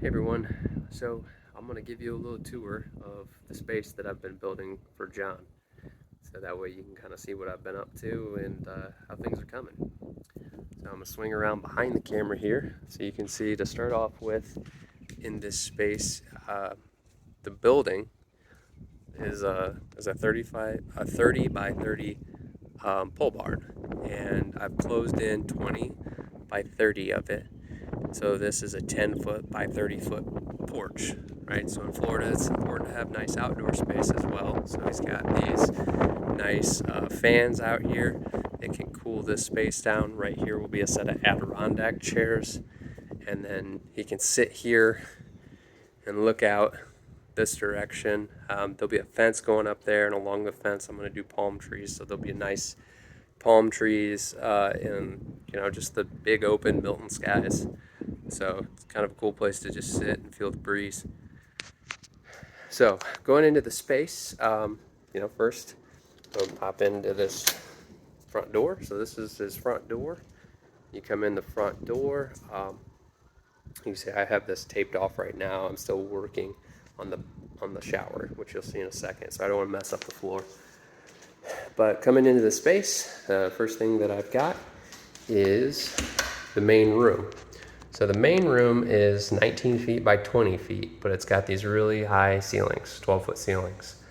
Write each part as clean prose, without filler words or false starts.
Hey everyone, so I'm going to give you a little tour of the space that I've been building for John. So that way you can kind of see what I've been up to and how things are coming. So I'm going to swing around behind the camera here so you can see to start off with in this space, the building is a 30 by 30 pole barn, and I've closed in 20 by 30 of it. So this is a 10-foot by 30-foot porch, right? So in Florida, it's important to have nice outdoor space as well. So he's got these nice fans out here. It can cool this space down. Right here will be a set of Adirondack chairs, and then he can sit here and look out this direction. There'll be a fence going up there, and along the fence, I'm going to do palm trees. So there'll be a nice palm trees and just the big open Milton skies. So it's kind of a cool place to just sit and feel the breeze. So going into the space, first we'll pop into this front door. So this is his front door. You come in the front door. You see I have this taped off right now. I'm still working on the shower, which you'll see in a second. So I don't want to mess up the floor. But coming into the space, first thing that I've got is the main room. So the main room is 19 feet by 20 feet, but it's got these really high ceilings, 12-foot ceilings.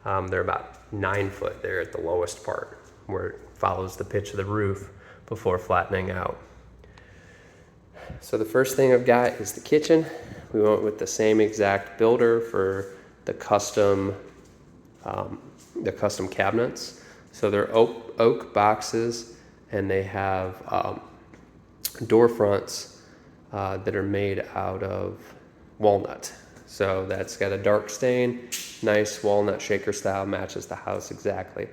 They're about 9 foot there at the lowest part, where it follows the pitch of the roof before flattening out. So the first thing I've got is the kitchen. We went with the same exact builder for the custom cabinets. So they're oak boxes, and they have door fronts that are made out of walnut. So that's got a dark stain, nice walnut shaker style, matches the house exactly.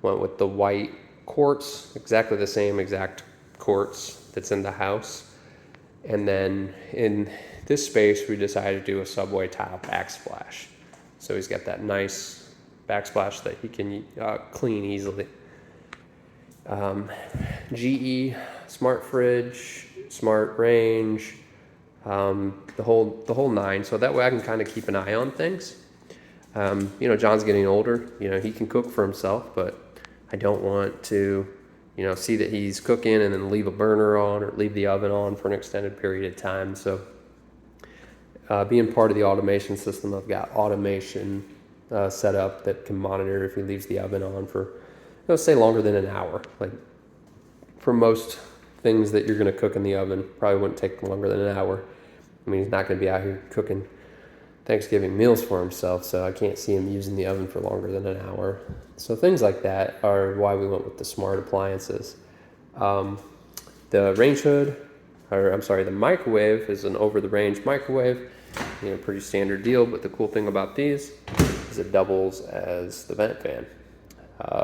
Went with the white quartz, exactly the same exact quartz that's in the house. And then in this space, we decided to do a subway tile backsplash. So he's got that nice backsplash that he can clean easily. GE, smart fridge, smart range, the whole nine. So that way I can kind of keep an eye on things. John's getting older. He can cook for himself, but I don't want to, see that he's cooking and then leave a burner on or leave the oven on for an extended period of time. So being part of the automation system, I've got automation set up that can monitor if he leaves the oven on for, say longer than an hour. Like for most things that you're going to cook in the oven, probably wouldn't take longer than an hour. I mean, he's not going to be out here cooking Thanksgiving meals for himself, so I can't see him using the oven for longer than an hour. So things like that are why we went with the smart appliances. The range hood, the microwave is an over-the-range microwave. Pretty standard deal, but the cool thing about these is it doubles as the vent fan,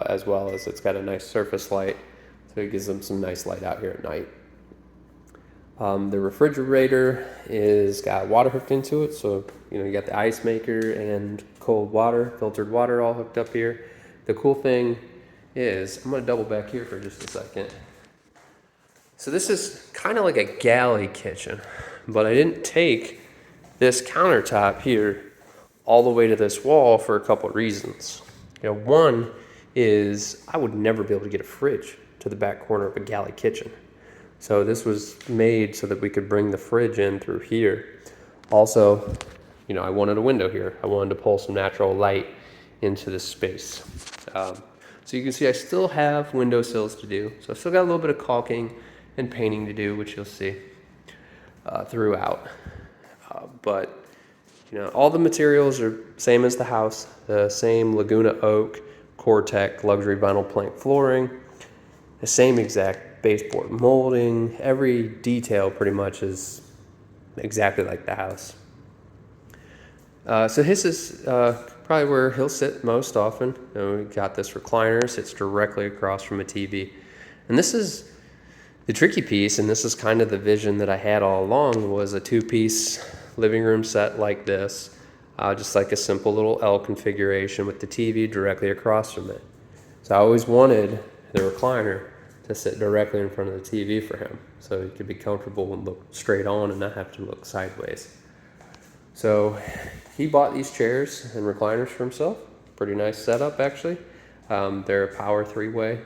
as well as it's got a nice surface light, so it gives them some nice light out here at night. The refrigerator is got water hooked into it, so you got the ice maker and cold water, filtered water all hooked up here. The cool thing is, I'm going to double back here for just a second. So this is kind of like a galley kitchen, but I didn't take this countertop here all the way to this wall for a couple of reasons. One is I would never be able to get a fridge to the back corner of a galley kitchen. So this was made so that we could bring the fridge in through here. Also, I wanted a window here. I wanted to pull some natural light into this space. So you can see I still have windowsills to do. So I've still got a little bit of caulking and painting to do, which you'll see throughout. But all the materials are same as the house. The same Laguna Oak, Cortec luxury vinyl plank flooring. The same exact baseboard molding. Every detail pretty much is exactly like the house. So his is probably where he'll sit most often. We got this recliner, sits directly across from a TV. And this is the tricky piece, and this is kind of the vision that I had all along, was a 2-piece living room set like this, just like a simple little L configuration with the TV directly across from it. So I always wanted the recliner to sit directly in front of the TV for him, so he could be comfortable and look straight on and not have to look sideways. So he bought these chairs and recliners for himself. Pretty nice setup, actually. They're a power 3-way.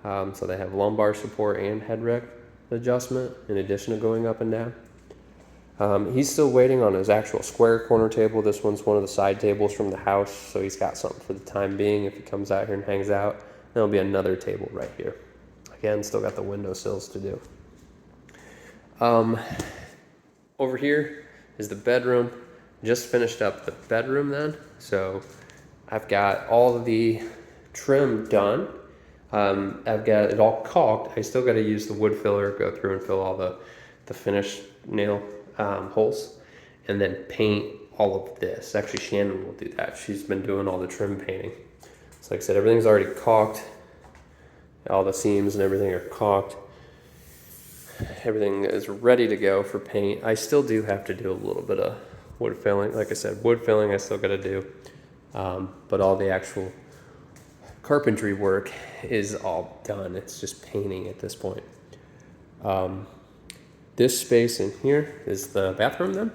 So they have lumbar support and head rest adjustment in addition to going up and down. He's still waiting on his actual square corner table. This one's one of the side tables from the house, so he's got something for the time being if he comes out here and hangs out. There'll be another table right here. Again, still got the windowsills to do. Over here is the bedroom. Just finished up the bedroom then. So I've got all of the trim done. I've got it all caulked. I still got to use the wood filler, go through and fill all the finished nail holes, and then paint all of this. Actually, Shannon will do that. She's been doing all the trim painting. So like I said, everything's already caulked. All the seams and everything are caulked. Everything is ready to go for paint. I still do have to do a little bit of wood filling. Like I said, wood filling I still got to do. But all the actual carpentry work is all done. It's just painting at this point. This space in here is the bathroom then.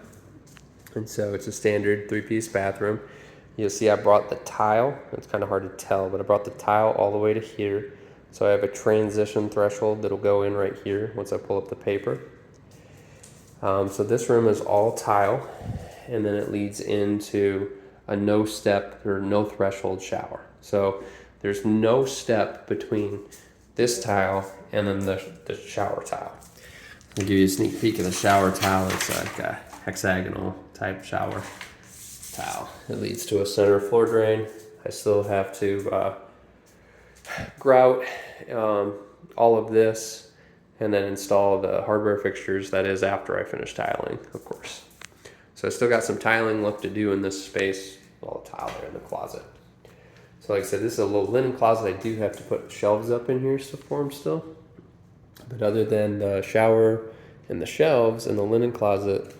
And so it's a standard 3-piece bathroom. You'll see I brought the tile. It's kind of hard to tell, but I brought the tile all the way to here. So I have a transition threshold that'll go in right here once I pull up the paper. So this room is all tile, and then it leads into a no step or no threshold shower. So there's no step between this tile and then the shower tile. I'll give you a sneak peek of the shower tile. It's like a hexagonal type shower tile. It leads to a center floor drain. I still have to grout all of this and then install the hardware fixtures. That is after I finish tiling, of course. So I still got some tiling left to do in this space. All the tile there in the closet. So like I said, this is a little linen closet. I do have to put shelves up in here for them still. But other than the shower and the shelves and the linen closet,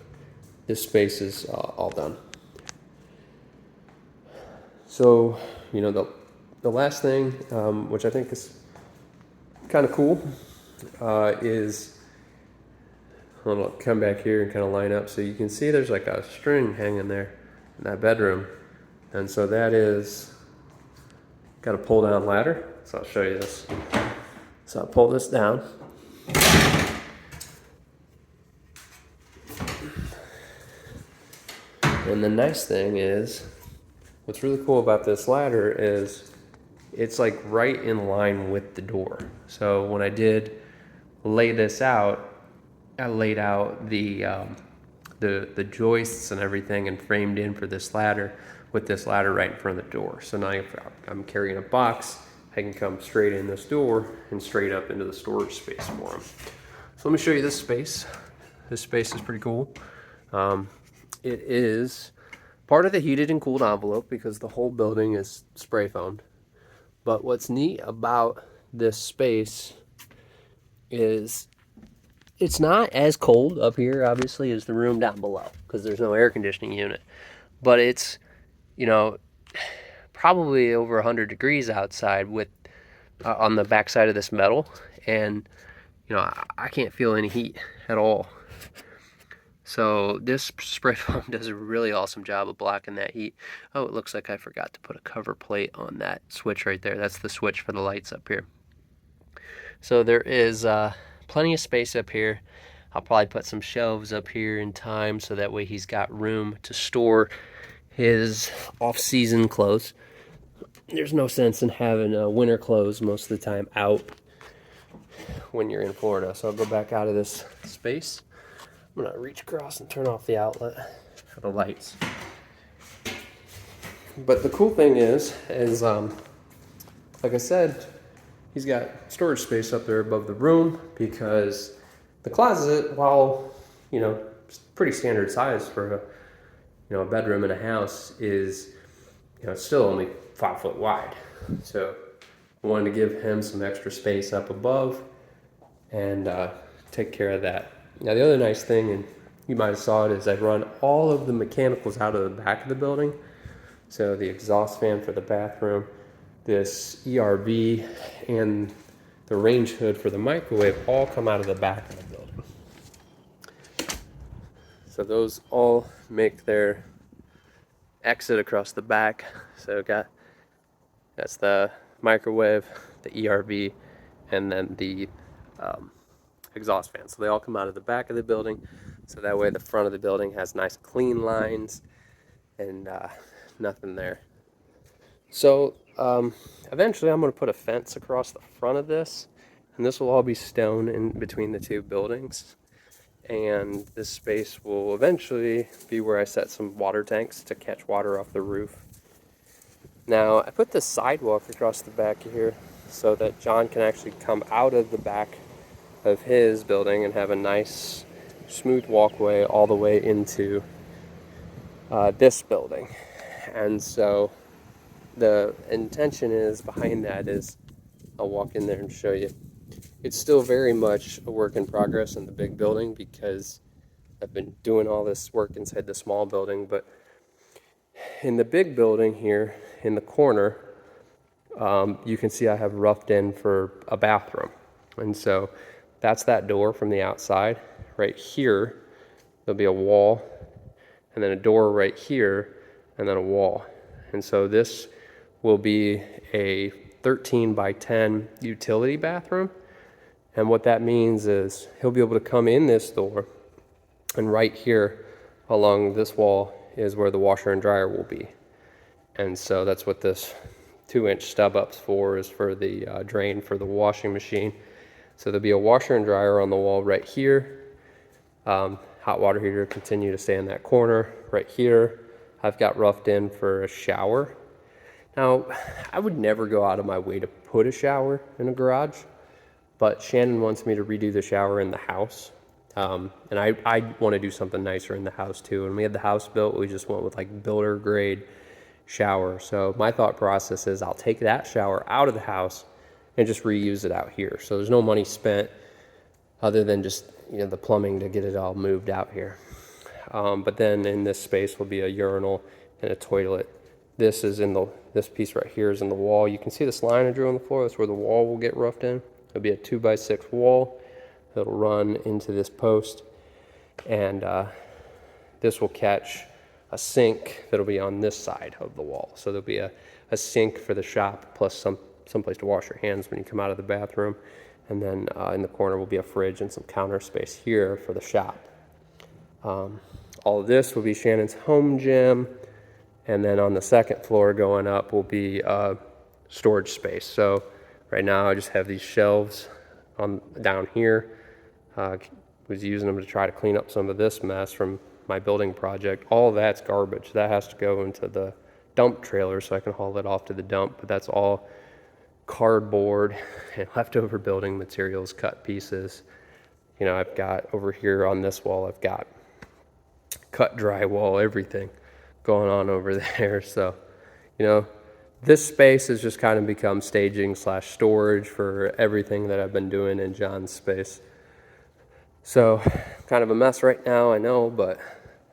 this space is all done. So, you know, the last thing, which I think is kind of cool, is, I'll come back here and kind of line up so you can see there's like a string hanging there in that bedroom. And so that is, got a pull down ladder. So I'll show you this. So I'll pull this down. And the nice thing is, what's really cool about this ladder is it's like right in line with the door. So when I did lay this out, I laid out the joists and everything and framed in for this ladder with this ladder right in front of the door. So now if I'm carrying a box, I can come straight in this door and straight up into the storage space for them. So let me show you this space. This space is pretty cool. It is part of the heated and cooled envelope because the whole building is spray foamed. But what's neat about this space is it's not as cold up here, obviously, as the room down below because there's no air conditioning unit. But it's, you know, probably over 100 degrees outside with on the backside of this metal. And, you know, I can't feel any heat at all. So this spray foam does a really awesome job of blocking that heat. Oh, it looks like I forgot to put a cover plate on that switch right there. That's the switch for the lights up here. So there is plenty of space up here. I'll probably put some shelves up here in time so that way he's got room to store his off-season clothes. There's no sense in having winter clothes most of the time out when you're in Florida. So I'll go back out of this space. I'm gonna reach across and turn off the outlet for the lights. But the cool thing is like I said, he's got storage space up there above the room because the closet, while, you know, pretty standard size for a bedroom in a house, is, you know, still only 5 foot wide. So I wanted to give him some extra space up above and take care of that. Now the other nice thing, and you might have saw it, is I run all of the mechanicals out of the back of the building. So the exhaust fan for the bathroom, this ERV, and the range hood for the microwave all come out of the back of the building. So those all make their exit across the back. So that's the microwave, the ERV, and then the exhaust fan. So they all come out of the back of the building. So that way the front of the building has nice clean lines and nothing there. So eventually I'm going to put a fence across the front of this, and this will all be stone in between the two buildings. And this space will eventually be where I set some water tanks to catch water off the roof. Now, I put this sidewalk across the back here so that John can actually come out of the back of his building and have a nice smooth walkway all the way into this building. And so the intention is behind that is, I'll walk in there and show you. It's still very much a work in progress in the big building because I've been doing all this work inside the small building. But in the big building here in the corner, you can see I have roughed in for a bathroom. And so that's that door from the outside. Right here, there'll be a wall, and then a door right here, and then a wall. And so this will be a 13 by 10 utility bathroom. And what that means is he'll be able to come in this door, and right here along this wall is where the washer and dryer will be. And so that's what this 2-inch stub up's for, is for the drain for the washing machine. So there'll be a washer and dryer on the wall right here. Hot water heater continue to stay in that corner. Right here, I've got roughed in for a shower. Now, I would never go out of my way to put a shower in a garage, but Shannon wants me to redo the shower in the house. And I want to do something nicer in the house too. When we had the house built, we just went with like builder grade shower. So my thought process is I'll take that shower out of the house and just reuse it out here. So there's no money spent other than just, you know, the plumbing to get it all moved out here. But then in this space will be a urinal and a toilet. This piece right here is in the wall. You can see this line I drew on the floor. That's where the wall will get roughed in. It'll be a 2x6 wall that'll run into this post, and this will catch a sink that'll be on this side of the wall. So there'll be a sink for the shop plus some place to wash your hands when you come out of the bathroom. And then in the corner will be a fridge and some counter space here for the shop. All of this will be Shannon's home gym. And then on the second floor going up will be storage space. So right now I just have these shelves down here. Was using them to try to clean up some of this mess from my building project. All of that's garbage. That has to go into the dump trailer so I can haul it off to the dump. But that's all cardboard and leftover building materials, cut pieces. You know, I've got over here on this wall, I've got cut drywall, everything going on over there. So, you know, this space has just kind of become staging / storage for everything that I've been doing in John's space. So kind of a mess right now, I know, but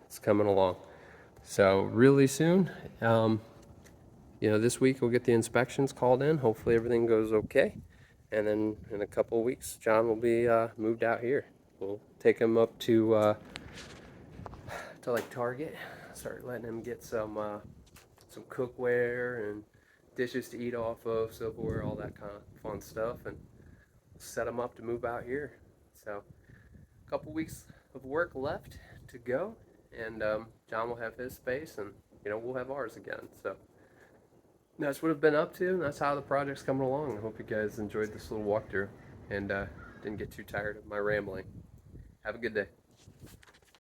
it's coming along. So really soon, you know, this week we'll get the inspections called in. Hopefully everything goes okay. And then in a couple of weeks, John will be moved out here. We'll take him up to like Target, start letting him get some cookware and dishes to eat off of, silverware, all that kind of fun stuff, and set him up to move out here. So a couple weeks of work left to go, and John will have his space, and you know, we'll have ours again. So that's what I've been up to, and that's how the project's coming along. I hope you guys enjoyed this little walkthrough and didn't get too tired of my rambling. Have a good day.